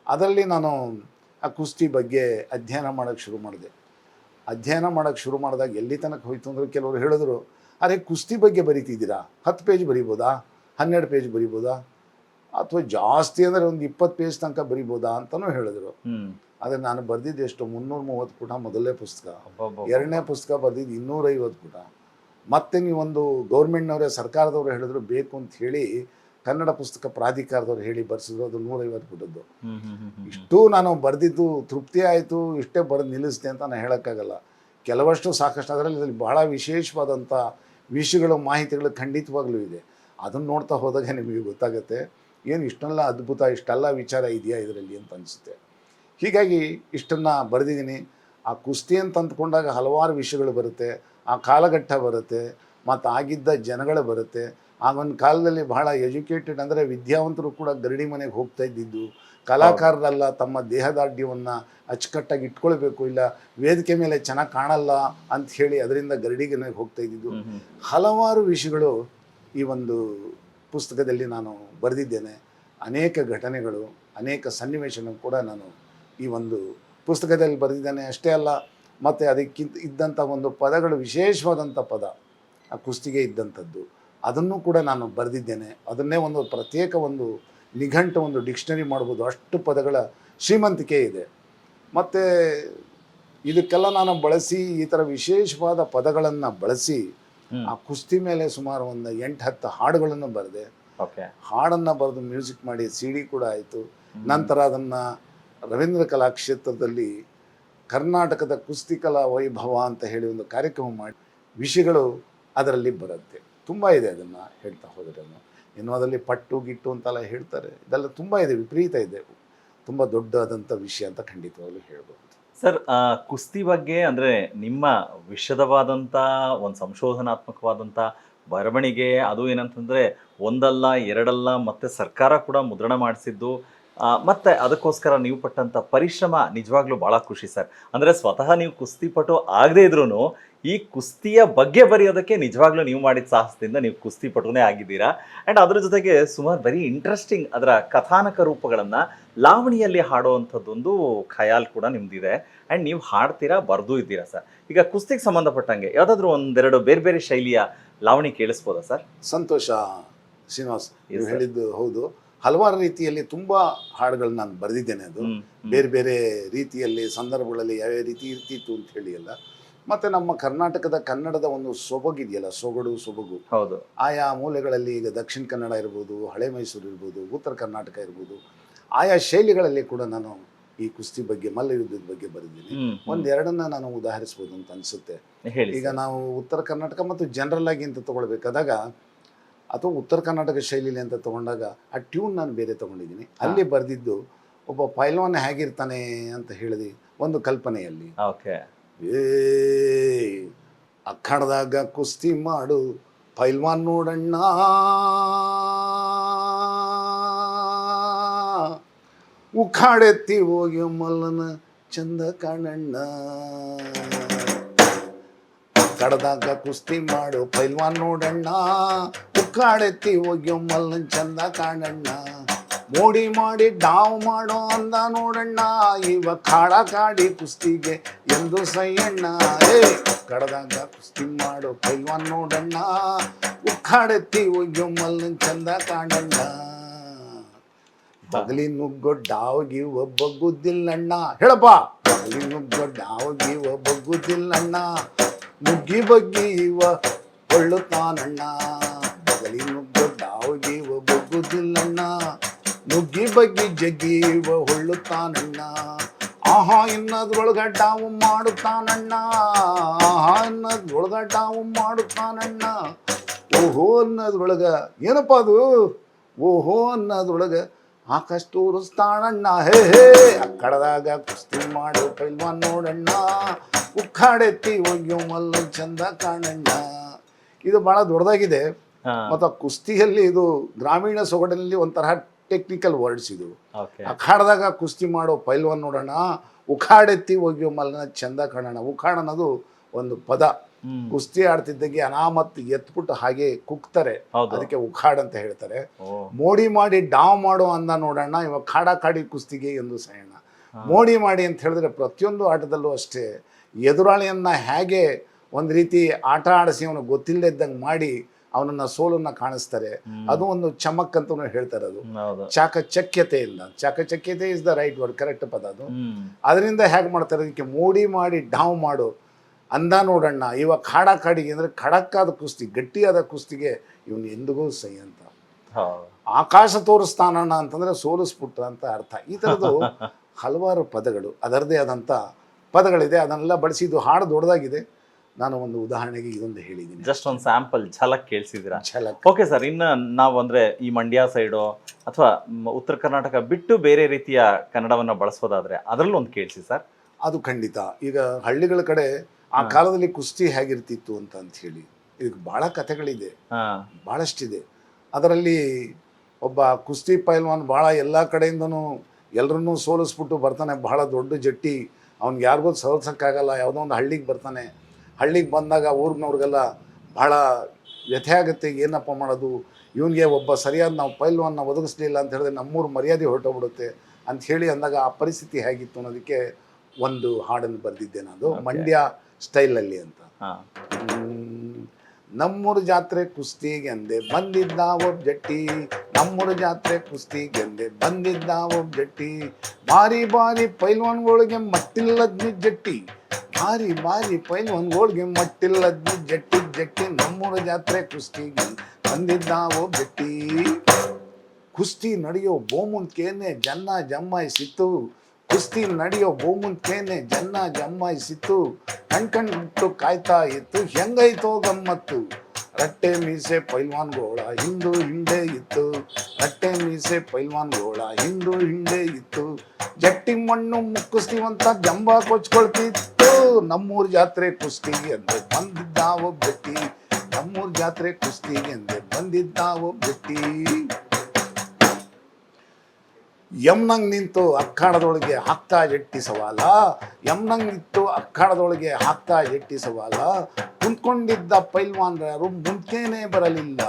ಅದರಲ್ಲಿ ನಾನು ಆ ಕುಸ್ತಿ ಬಗ್ಗೆ ಅಧ್ಯಯನ ಮಾಡೋಕ್ಕೆ ಶುರು ಮಾಡಿದೆ. ಅಧ್ಯಯನ ಮಾಡೋಕ್ಕೆ ಶುರು ಮಾಡಿದಾಗ ಎಲ್ಲಿ ತನಕ ಹೋಯ್ತು ಅಂದರೆ, ಕೆಲವರು ಹೇಳಿದ್ರು, ಅರೆ ಕುಸ್ತಿ ಬಗ್ಗೆ ಬರೀತಿದ್ದೀರಾ, 10 ಪೇಜ್ ಬರೀಬೋದಾ, 12 ಪೇಜ್ ಬರೀಬೋದಾ, ಅಥವಾ ಜಾಸ್ತಿ ಅಂದರೆ ಒಂದು 20 ಪೇಜ್ ತನಕ ಬರೀಬೋದಾ ಅಂತಲೂ ಹೇಳಿದ್ರು. ಆದರೆ ನಾನು ಬರೆದಿದ್ದು ಎಷ್ಟು, 330 ಪುಟ ಮೊದಲನೇ ಪುಸ್ತಕ. ಎರಡನೇ ಪುಸ್ತಕ ಬರೆದಿದ್ದು 250 ಪುಟ. ಮತ್ತೆ ನೀವೊಂದು ಗೌರ್ಮೆಂಟ್ನವರೇ ಸರ್ಕಾರದವರು ಹೇಳಿದ್ರು ಬೇಕು ಅಂತ ಹೇಳಿ ಕನ್ನಡ ಪುಸ್ತಕ ಪ್ರಾಧಿಕಾರದವ್ರು ಹೇಳಿ ಬರ್ಸಿದ್ರು, ಅದು 150 ಪುಟದ್ದು. ಇಷ್ಟು ನಾನು ಬರೆದಿದ್ದು ತೃಪ್ತಿ ಆಯಿತು, ಇಷ್ಟೇ ಬರೆದು ನಿಲ್ಲಿಸ್ತೆ ಅಂತ ನಾನು ಹೇಳೋಕ್ಕಾಗಲ್ಲ. ಕೆಲವಷ್ಟು ಸಾಕಷ್ಟು ಅದರಲ್ಲಿ ಬಹಳ ವಿಶೇಷವಾದಂಥ ವಿಷಯಗಳು ಮಾಹಿತಿಗಳು ಖಂಡಿತವಾಗ್ಲೂ ಇದೆ. ಅದನ್ನು ನೋಡ್ತಾ ಹೋದಾಗ ನಿಮಗೆ ಗೊತ್ತಾಗುತ್ತೆ ಏನು ಇಷ್ಟೆಲ್ಲ ಅದ್ಭುತ, ಇಷ್ಟೆಲ್ಲ ವಿಚಾರ ಇದೆಯಾ ಇದರಲ್ಲಿ ಅಂತ ಅನಿಸುತ್ತೆ. ಹೀಗಾಗಿ ಇಷ್ಟನ್ನು ಬರೆದಿದ್ದೀನಿ. ಆ ಕುಸ್ತಿ ಅಂತ ಅಂದ್ಕೊಂಡಾಗ ಹಲವಾರು ವಿಷಯಗಳು ಬರುತ್ತೆ, ಆ ಕಾಲಘಟ್ಟ ಬರುತ್ತೆ, ಮತ್ತು ಆಗಿದ್ದ ಜನಗಳು ಬರುತ್ತೆ. ಆಗೊಂದು ಕಾಲದಲ್ಲಿ ಬಹಳ ಎಜುಕೇಟೆಡ್ ಅಂದರೆ ವಿದ್ಯಾವಂತರು ಕೂಡ ಗರಡಿ ಮನೆಗೆ ಹೋಗ್ತಾ ಇದ್ದಿದ್ದು, ಕಲಾಕಾರರಲ್ಲ ತಮ್ಮ ದೇಹದಾಢ್ಯವನ್ನು ಅಚ್ಚುಕಟ್ಟಾಗಿ ಇಟ್ಕೊಳ್ಬೇಕು, ಇಲ್ಲ ವೇದಿಕೆ ಮೇಲೆ ಚೆನ್ನಾಗಿ ಕಾಣಲ್ಲ ಅಂತ ಹೇಳಿ ಅದರಿಂದ ಗರಡಿಗೆ ಹೋಗ್ತಾ ಇದ್ದಿದ್ದು. ಹಲವಾರು ವಿಷಯಗಳು ಈ ಒಂದು ಪುಸ್ತಕದಲ್ಲಿ ನಾನು ಬರೆದಿದ್ದೇನೆ. ಅನೇಕ ಘಟನೆಗಳು, ಅನೇಕ ಸನ್ನಿವೇಶಗಳನ್ನು ಕೂಡ ನಾನು ಈ ಒಂದು ಪುಸ್ತಕದಲ್ಲಿ ಬರೆದಿದ್ದೇನೆ. ಅಷ್ಟೇ ಅಲ್ಲ, ಮತ್ತು ಅದಕ್ಕಿಂತ ಇದ್ದಂಥ ಒಂದು ಪದಗಳು, ವಿಶೇಷವಾದಂಥ ಪದ ಆ ಕುಸ್ತಿಗೆ ಇದ್ದಂಥದ್ದು, ಅದನ್ನು ಕೂಡ ನಾನು ಬರೆದಿದ್ದೇನೆ. ಅದನ್ನೇ ಒಂದು ಪ್ರತ್ಯೇಕ ಒಂದು ನಿಘಂಟು, ಒಂದು ಡಿಕ್ಷನರಿ ಮಾಡ್ಬೋದು, ಅಷ್ಟು ಪದಗಳ ಶ್ರೀಮಂತಿಕೆ ಇದೆ. ಮತ್ತು ಇದಕ್ಕೆಲ್ಲ ನಾನು ಬಳಸಿ ಈ ಥರ ವಿಶೇಷವಾದ ಪದಗಳನ್ನು ಬಳಸಿ ಆ ಕುಸ್ತಿ ಮೇಲೆ ಸುಮಾರು ಒಂದು 8-10 ಹಾಡುಗಳನ್ನು ಬರೆದೆ. ಹಾಡನ್ನು ಬರೆದು ಮ್ಯೂಸಿಕ್ ಮಾಡಿ CD ಕೂಡ ಆಯಿತು. ನಂತರ ಅದನ್ನು ರವೀಂದ್ರ ಕಲಾಕ್ಷೇತ್ರದಲ್ಲಿ ಕರ್ನಾಟಕದ ಕುಸ್ತಿ ಕಲಾ ವೈಭವ ಅಂತ ಹೇಳಿ ಒಂದು ಕಾರ್ಯಕ್ರಮ ಮಾಡಿ ವಿಷಯಗಳು ಅದರಲ್ಲಿ ಬರುತ್ತೆ. ತುಂಬ ಇದೆ, ಅದನ್ನು ಹೇಳ್ತಾ ಹೋದರೆ ಇನ್ನು ಅದರಲ್ಲಿ ಪಟ್ಟು ಗಿಟ್ಟು ಅಂತೆಲ್ಲ ಹೇಳ್ತಾರೆ, ಇದೆಲ್ಲ ತುಂಬ ಇದೆ, ವಿಪರೀತ ಇದೆ, ತುಂಬ ದೊಡ್ಡದಾದಂಥ ವಿಷಯ ಅಂತ ಖಂಡಿತವಾಗ್ಲೂ ಹೇಳ್ಬೋದು. ಸರ್, ಕುಸ್ತಿ ಬಗ್ಗೆ ಅಂದರೆ ನಿಮ್ಮ ವಿಶದವಾದಂಥ ಒಂದು ಸಂಶೋಧನಾತ್ಮಕವಾದಂಥ ಬರವಣಿಗೆ, ಅದು ಏನಂತಂದರೆ ಒಂದಲ್ಲ ಎರಡಲ್ಲ, ಮತ್ತು ಸರ್ಕಾರ ಕೂಡ ಮುದ್ರಣ ಮಾಡಿಸಿದ್ದು, ಮತ್ತು ಅದಕ್ಕೋಸ್ಕರ ನೀವು ಪಟ್ಟಂಥ ಪರಿಶ್ರಮ ನಿಜವಾಗ್ಲೂ ಭಾಳ ಖುಷಿ ಸರ್. ಅಂದರೆ ಸ್ವತಃ ನೀವು ಕುಸ್ತಿಪಟು ಆಗದೇ ಇದ್ರೂ ಈ ಕುಸ್ತಿಯ ಬಗ್ಗೆ ಬರೆಯೋದಕ್ಕೆ ನಿಜವಾಗ್ಲೂ ನೀವು ಮಾಡಿದ ಸಾಹಸದಿಂದ ನೀವು ಕುಸ್ತಿಪಟುನೇ ಆಗಿದ್ದೀರಾ. ಆ್ಯಂಡ್ ಅದರ ಜೊತೆಗೆ ಸುಮಾರು ವೆರಿ ಇಂಟ್ರೆಸ್ಟಿಂಗ್ ಅದರ ಕಥಾನಕ ರೂಪಗಳನ್ನು ಲಾವಣಿಯಲ್ಲಿ ಹಾಡುವಂಥದ್ದೊಂದು ಖಯಾಲ್ ಕೂಡ ನಿಮ್ದಿದೆ. ಆ್ಯಂಡ್ ನೀವು ಹಾಡ್ತೀರಾ, ಬರೆದೂ ಇದ್ದೀರಾ ಸರ್. ಈಗ ಕುಸ್ತಿಗೆ ಸಂಬಂಧಪಟ್ಟಂಗೆ ಯಾವುದಾದ್ರೂ ಒಂದೆರಡು ಬೇರೆ ಬೇರೆ ಶೈಲಿಯ ಲಾವಣಿ ಕೇಳಿಸ್ಬೋದಾ ಸರ್? ಸಂತೋಷ ಶ್ರೀನಿವಾಸ್, ನೀವು ಹೇಳಿದ್ದು ಹೌದು. ಹಲವಾರು ರೀತಿಯಲ್ಲಿ ತುಂಬ ಹಾಡುಗಳನ್ನ ನಾನು ಬರೆದಿದ್ದೇನೆ. ಅದು ಬೇರೆ ಬೇರೆ ರೀತಿಯಲ್ಲಿ ಸಂದರ್ಭಗಳಲ್ಲಿ ಯಾವ್ಯಾವ ರೀತಿ ಇರ್ತಿತ್ತು ಅಂತ ಹೇಳಿ ಎಲ್ಲ. ಮತ್ತು ನಮ್ಮ ಕರ್ನಾಟಕದ ಕನ್ನಡದ ಒಂದು ಸೊಬಗಿದೆಯಲ್ಲ, ಸೊಬಗು, ಹೌದು, ಆಯಾ ಮೂಲೆಗಳಲ್ಲಿ, ಈಗ ದಕ್ಷಿಣ ಕನ್ನಡ ಇರ್ಬೋದು, ಹಳೆ ಮೈಸೂರು ಇರ್ಬೋದು, ಉತ್ತರ ಕರ್ನಾಟಕ ಇರ್ಬೋದು, ಆಯಾ ಶೈಲಿಗಳಲ್ಲಿ ಕೂಡ ನಾನು ಈ ಕುಸ್ತಿ ಬಗ್ಗೆ, ಮಲ್ಲಯುದ್ಧದ ಬಗ್ಗೆ ಬರೆದಿದ್ದೀನಿ. ಒಂದೆರಡನ್ನ ನಾನು ಉದಾಹರಿಸ್ಬೋದು ಅಂತ ಅನಿಸುತ್ತೆ. ಈಗ ನಾವು ಉತ್ತರ ಕರ್ನಾಟಕ ಮತ್ತು ಜನರಲ್ ಆಗಿ ಅಂತ ತೊಗೊಳ್ಬೇಕಾದಾಗ, ಅಥವಾ ಉತ್ತರ ಕರ್ನಾಟಕ ಶೈಲಿಲಿ ಅಂತ ತೊಗೊಂಡಾಗ ಆ ಟ್ಯೂನ್ ನಾನು ಬೇರೆ ತೊಗೊಂಡಿದ್ದೀನಿ. ಅಲ್ಲಿ ಬರೆದಿದ್ದು ಒಬ್ಬ ಪೈಲ್ವಾನ್ ಹೇಗಿರ್ತಾನೆ ಅಂತ ಹೇಳಿದ ಒಂದು ಕಲ್ಪನೆಯಲ್ಲಿ, ಅಖಾಡದಾಗ ಕುಸ್ತಿ ಮಾಡು ಪೈಲ್ವಾನ್ ನೋಡಣ್ಣ, ಉಖಾಡೆತ್ತಿ ಹೋಗಿ ಮಲ್ಲನ ಚಂದ ಕಾಣಣ್ಣ, ಕಡದಾಗ ಕುಸ್ತಿ ಮಾಡು ಪೈಲ್ವಾನ್ ನೋಡಣ್ಣ, ಉಕ್ಕಾಡೆತ್ತಿ ಹೋಗ್ಯೋ ಮಲ್ಲನ್ ಚಂದ ಕಾಣಣ್ಣ, ಮೋಡಿ ಮಾಡಿ ಡಾವ್ ಮಾಡೋ ಅಂದ ನೋಡಣ್ಣ, ಇವ ಖಾಡ ಕಾಡಿ ಕುಸ್ತಿಗೆ ಎಂದು ಸೈಯಣ್ಣ. ಕಡದಾಗ ಕುಸ್ತಿ ಮಾಡು ಪೈಲ್ವಾನ್ ನೋಡಣ್ಣ, ಉಕ್ಕಾಡೆತ್ತಿ ಹೋಗ್ಯೋ ಮಲ್ಲನ್ ಚಂದ ಕಾಣಣ್ಣ, ಬಗಲಿ ನುಗ್ಗೋ ಡಾವ್ಗಿ ಒಬ್ಬ ಗುದ್ದಿಲ್ಲಣ್ಣ. ಹೇಳಪ್ಪ, ಬಗಲಿ ನುಗ್ಗೋ ಡಾವ್ಗಿ ಒಬ್ಬ ಗುದ್ದಿಲ್ಲಣ್ಣ, ಮುಗ್ಗಿ ಬಗ್ಗಿ ಇವ ಹೊಳ್ಳುತ್ತಾನಣ್ಣ, ಬಗಲಿ ನುಗ್ಗೋ ಡಾವ್ಗಿ ಒಬ್ಬ ಗುದ್ದಿಲ್ಲಣ್ಣ, ಮುಗ್ಗಿ ಬಗ್ಗಿ ಜಗ್ಗಿ ಇವ ಹೊಳ್ಳುತ್ತಾನಣ್ಣ, ಆಹಾ ಇನ್ನದ್ರೊಳಗ ಡಾವು ಮಾಡುತ್ತಾನಣ್ಣ, ಆಹಾ ಇನ್ನದ್ರೊಳಗ ಡಾವು ಮಾಡುತ್ತಾನಣ್ಣ, ಓಹೋ ಅನ್ನೋದ್ರೊಳಗ ಏನಪ್ಪ ಅದು, ಓಹೋ ಅನ್ನೋದ್ರೊಳಗ ಆಕಾಶ ತೋರಿಸ್ತಾನಣ್ಣ. ಹೇ ಅಕ್ಕಡದಾಗ ಕುಸ್ತಿ ಮಾಡು ಪೈಲ್ವಾನ್ ನೋಡಣ್ಣ, ಉಕ್ಕಾಡೆತ್ತಿ ಒಗ್ಯೋ ಮಲ್ಲ ಚಂದ ಕಾಣಣ್ಣ. ಇದು ಬಹಳ ದೊಡ್ಡದಾಗಿದೆ. ಮತ್ತು ಕುಸ್ತಿಯಲ್ಲಿ ಇದು ಗ್ರಾಮೀಣ ಸೊಗಡಿನಲ್ಲಿ ಒಂಥರ ಟೆಕ್ನಿಕಲ್ ವರ್ಡ್ಸ್ ಇದು. ಅಖಾಡದಾಗ ಕುಸ್ತಿ ಮಾಡೋ ಪೈಲ್ವಾನ್ ನೋಡೋಣ, ಉಖಾಡೆತ್ತಿ ಒಗ್ಯೋ ಮಲ್ಲನ ಚಂದ ಕಾಣೋಣ. ಉಖಾಡ ಅನ್ನೋದು ಒಂದು ಪದ. ಕುಸ್ತಿ ಆಡ್ತಿದ್ದಾಗೆ ಅನಾಮತ್ ಎತ್ಬಿಟ್ಟು ಹಾಗೆ ಕುಕ್ತಾರೆ, ಅದಕ್ಕೆ ಉಖಾಡ್ ಅಂತ ಹೇಳ್ತಾರೆ. ಮೋಡಿ ಮಾಡಿ ಡಾವ್ ಮಾಡೋ ಅಂದ ನೋಡೋಣ, ಇವಾಗ ಖಾಡ ಕಾಡಿ ಕುಸ್ತಿಗೆ ಎಂದು ಸೈಣ. ಮೋಡಿ ಮಾಡಿ ಅಂತ ಹೇಳಿದ್ರೆ ಪ್ರತಿಯೊಂದು ಆಟದಲ್ಲೂ ಅಷ್ಟೇ ಎದುರಾಳಿಯನ್ನ ಹೇಗೆ ಒಂದು ರೀತಿ ಆಟ ಆಡಿಸಿ ಅವನು ಗೊತ್ತಿಲ್ಲದೆ ಇದ್ದಂಗೆ ಮಾಡಿ ಅವನನ್ನ ಸೋಲನ್ನ ಕಾಣಿಸ್ತಾರೆ. ಅದು ಒಂದು ಚಮಕ್ ಅಂತ ಹೇಳ್ತಾರೆ. ಅದು ಚಾಕಚಕ್ಯತೆಯಿಂದ, ಚಾಕಚಕ್ಯತೆ is the right word, correct ಪದ ಅದು. ಅದರಿಂದ ಹೇಗೆ ಮಾಡ್ತಾರೆ, ಅದಕ್ಕೆ ಮೋಡಿ ಮಾಡಿ ಡಾವ್ ಮಾಡು ಅಂದ ನೋಡಣ್ಣ ಇವಾಗ ಕಾಡಿಗೆ ಅಂದರೆ ಖಡಕ್ಕಾದ ಕುಸ್ತಿ, ಗಟ್ಟಿಯಾದ ಕುಸ್ತಿಗೆ ಇವನು ಎಂದಿಗೂ ಸೈ ಅಂತ. ಆಕಾಶ ತೋರಿಸ್ತಾನಣ್ಣ ಅಂತಂದರೆ ಸೋಲಿಸ್ಬಿಟ್ಟ ಅಂತ ಅರ್ಥ. ಈ ಥರದ್ದು ಹಲವಾರು ಪದಗಳು, ಅದರದೇ ಆದಂಥ ಪದಗಳಿದೆ. ಅದನ್ನೆಲ್ಲ ಬಳಸಿ ಇದು ಹಾಡು ದೊಡ್ಡದಾಗಿದೆ. ನಾನು ಒಂದು ಉದಾಹರಣೆಗೆ ಇದೊಂದು ಹೇಳಿದ್ದೀನಿ, ಜಸ್ಟ್ ಒಂದು ಸ್ಯಾಂಪಲ್ ಝಲಕ್ ಕೇಳಿಸಿದ್ದೀರಾ. ಝಲಕ್. ಓಕೆ ಸರ್, ಇನ್ನು ನಾವು ಅಂದರೆ ಈ ಮಂಡ್ಯ ಸೈಡು ಅಥವಾ ಉತ್ತರ ಕರ್ನಾಟಕ ಬಿಟ್ಟು ಬೇರೆ ರೀತಿಯ ಕನ್ನಡವನ್ನು ಬಳಸೋದಾದರೆ ಅದರಲ್ಲೂ ಒಂದು ಕೇಳಿಸಿ ಸರ್. ಅದು ಖಂಡಿತ. ಈಗ ಹಳ್ಳಿಗಳ ಕಡೆ ಆ ಕಾಲದಲ್ಲಿ ಕುಸ್ತಿ ಹೇಗಿರ್ತಿತ್ತು ಅಂತ ಹೇಳಿ ಇದಕ್ಕೆ ಭಾಳ ಕಥೆಗಳಿದೆ, ಭಾಳಷ್ಟಿದೆ. ಅದರಲ್ಲಿ ಒಬ್ಬ ಕುಸ್ತಿ ಪೈಲ್ವಾನ್ ಭಾಳ ಎಲ್ಲ ಕಡೆಯಿಂದನೂ ಎಲ್ಲರನ್ನೂ ಸೋಲಿಸ್ಬಿಟ್ಟು ಬರ್ತಾನೆ, ಬಹಳ ದೊಡ್ಡ ಜಟ್ಟಿ. ಅವ್ನಿಗೆ ಯಾರಿಗೂ ಸೋಲ್ಸೋಕ್ಕಾಗಲ್ಲ. ಯಾವುದೋ ಒಂದು ಹಳ್ಳಿಗೆ ಬರ್ತಾನೆ. ಹಳ್ಳಿಗೆ ಬಂದಾಗ ಊರಿನವ್ರಿಗೆಲ್ಲ ಭಾಳ ವ್ಯಥೆ ಆಗುತ್ತೆ, ಏನಪ್ಪ ಮಾಡೋದು, ಇವನಿಗೆ ಒಬ್ಬ ಸರಿಯಾದ ನಾವು ಪೈಲ್ವಾನ್ನ ಒದಗಿಸ್ಲಿಲ್ಲ ಅಂತ ಹೇಳಿದ್ರೆ ನಮ್ಮೂರು ಮರ್ಯಾದೆ ಹೊರಟೋಗ್ಬಿಡುತ್ತೆ ಅಂಥೇಳಿ ಅಂದಾಗ ಆ ಪರಿಸ್ಥಿತಿ ಹೇಗಿತ್ತು ಅನ್ನೋದಕ್ಕೆ ಒಂದು ಹಾಡನ್ನು ಬರೆದಿದ್ದೆ ನಾನು, ಮಂಡ್ಯ ಸ್ಟೈಲಲ್ಲಿ ಅಂತ. ನಮ್ಮೂರು ಜಾತ್ರೆ ಕುಸ್ತಿಗೆಂದೆ ಬಂದಿದ್ದ ಒಬ್ಬ ಜಟ್ಟಿ, ನಮ್ಮೂರು ಜಾತ್ರೆ ಕುಸ್ತಿಗೆಂದೆ ಬಂದಿದ್ದ ಒಬ್ಬ ಜಟ್ಟಿ, ಬಾರಿ ಬಾರಿ ಪೈಲ್ವಾನ್ಗಳಿಗೆ ಮಟ್ಟಿಲ್ಲದ್ನಿ ಜಟ್ಟಿ, ಬಾರಿ ಬಾರಿ ಪೈಲ್ವಾನ್ಗಳಿಗೆ ಮಟ್ಟಿಲ್ಲದ್ನಿ ಜಟ್ಟಿ ಜಟ್ಟಿ, ನಮ್ಮೂರು ಜಾತ್ರೆ ಕುಸ್ತಿಗೆ ಬಂದಿದ್ದ ಒಬ್ಬ ಜಟ್ಟಿ. ಕುಸ್ತಿ ನಡೆಯೋ ಬೋಮುಂದ್ಕೇನೆ ಜನ್ನ ಜಮ್ಮಾಯಿಸಿತ್ತು, ಕುಸ್ತಿ ನಡೆಯೋ ಬೋಮುಂದ್ಕೇನೆ ಜನ್ನ ಜಮ್ಮಾಯಿಸಿತ್ತು, ಕಣ್ಕಂಡು ಕಾಯ್ತಾ ಇತ್ತು ಹೆಂಗೈತೋ ಗಮ್ಮತ್ತು, ರಟ್ಟೆ ಮೀಸೆ ಪೈಲ್ವಾನ್ಗೋಳ ಹಿಂದು ಹಿಂದೆ ಇತ್ತು, ರಟ್ಟೆ ಮೀಸೆ ಪೈಲ್ವಾನ್ಗೋಳ ಹಿಂದು ಹಿಂದೆ ಇತ್ತು, ಜಟ್ಟಿ ಮಣ್ಣು ಮುಕ್ಕಿಸ್ತೀವಂತ ಜಂಬ ಕೊಚ್ಕೊಳ್ತಿತ್ತು, ನಮ್ಮೂರು ಜಾತ್ರೆ ಕುಸ್ತಿಗೆ ಅಂದೆ ಬಂದಿದ್ದ ಒಬ್ಬ ಜಟ್ಟಿ, ನಮ್ಮೂರು ಜಾತ್ರೆ ಕುಸ್ತಿಗೆ ಅಂದೆ ಬಂದಿದ್ದ ಒಬ್ಬ ಜಟ್ಟಿ. ಯಮ್ನಂಗ್ ನಿಂತು ಅಖಾಡದೊಳಗೆ ಹಾಕ್ತಾ ಜಟ್ಟಿ ಸವಾಲ, ಯಮ್ನಂಗ್ ನಿಂತು ಅಖಾಡದೊಳಗೆ ಹಾಕ್ತಾ ಜಟ್ಟಿ ಸವಾಲ, ಕುಂತ್ಕೊಂಡಿದ್ದ ಪೈಲ್ವಾನ್ರು ಮುಂಚೆನೇ ಬರಲಿಲ್ಲ,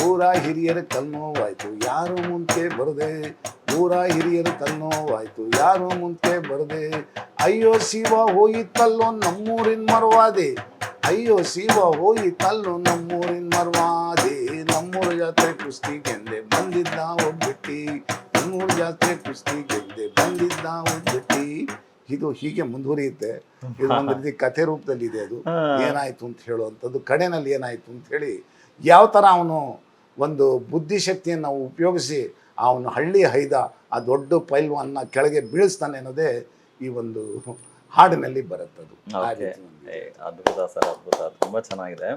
ಊರ ಹಿರಿಯರ ತನ್ನೋವಾಯ್ತು ಯಾರು ಮುಂಚೆ ಬರದೆ, ಊರ ಹಿರಿಯರ ತನ್ನೋವಾಯ್ತು ಯಾರು ಮುಂಚೆ ಬರದೆ, ಅಯ್ಯೋ ಶಿವ ಹೋಯಿತಲ್ಲೋ ನಮ್ಮೂರಿನ ಮರವಾದೆ, ಅಯ್ಯೋ ಶಿವ ಹೋಯಿತಲ್ಲೋ ನಮ್ಮೂರಿನ ಮರವಾದೆ, ನಮ್ಮೂರ ಜಾತ್ರೆ ಕುಸ್ತಿಗೆಂದೆ ಬಂದಿದ್ದ ಒಬ್ಬ ಜಟ್ಟಿ, ನಮ್ಮೂರು ಜಾತ್ರೆ ಕುಸ್ತಿ ಗೆದ್ದೆ ಬಂದಿದ್ದ ಒಬ್ಬ ಜಟ್ಟಿ. ಇದು ಹೀಗೆ ಮುಂದುವರಿಯುತ್ತೆ. ಇದು ಒಂದು ರೀತಿ ಕಥೆ ರೂಪದಲ್ಲಿ ಇದೆ. ಅದು ಏನಾಯ್ತು ಅಂತ ಹೇಳುವಂಥದ್ದು, ಕಡೆನಲ್ಲಿ ಏನಾಯ್ತು ಅಂತ ಹೇಳಿ ಯಾವ ಥರ ಅವನು ಒಂದು ಬುದ್ಧಿಶಕ್ತಿಯನ್ನು ನಾವು ಉಪಯೋಗಿಸಿ ಅವನು ಹಳ್ಳಿ ಹೈದ ಆ ದೊಡ್ಡ ಪೈಲ್ವಾನ್ನ ಕೆಳಗೆ ಬೀಳಿಸ್ತಾನೆ ಅನ್ನೋದೇ ಈ ಒಂದು ಹಾಡಿನಲ್ಲಿ ಬರುತ್ತದು. ಅದ್ಭುತ ಸರ್, ಅದ್ಭುತ, ತುಂಬ ಚೆನ್ನಾಗಿದೆ.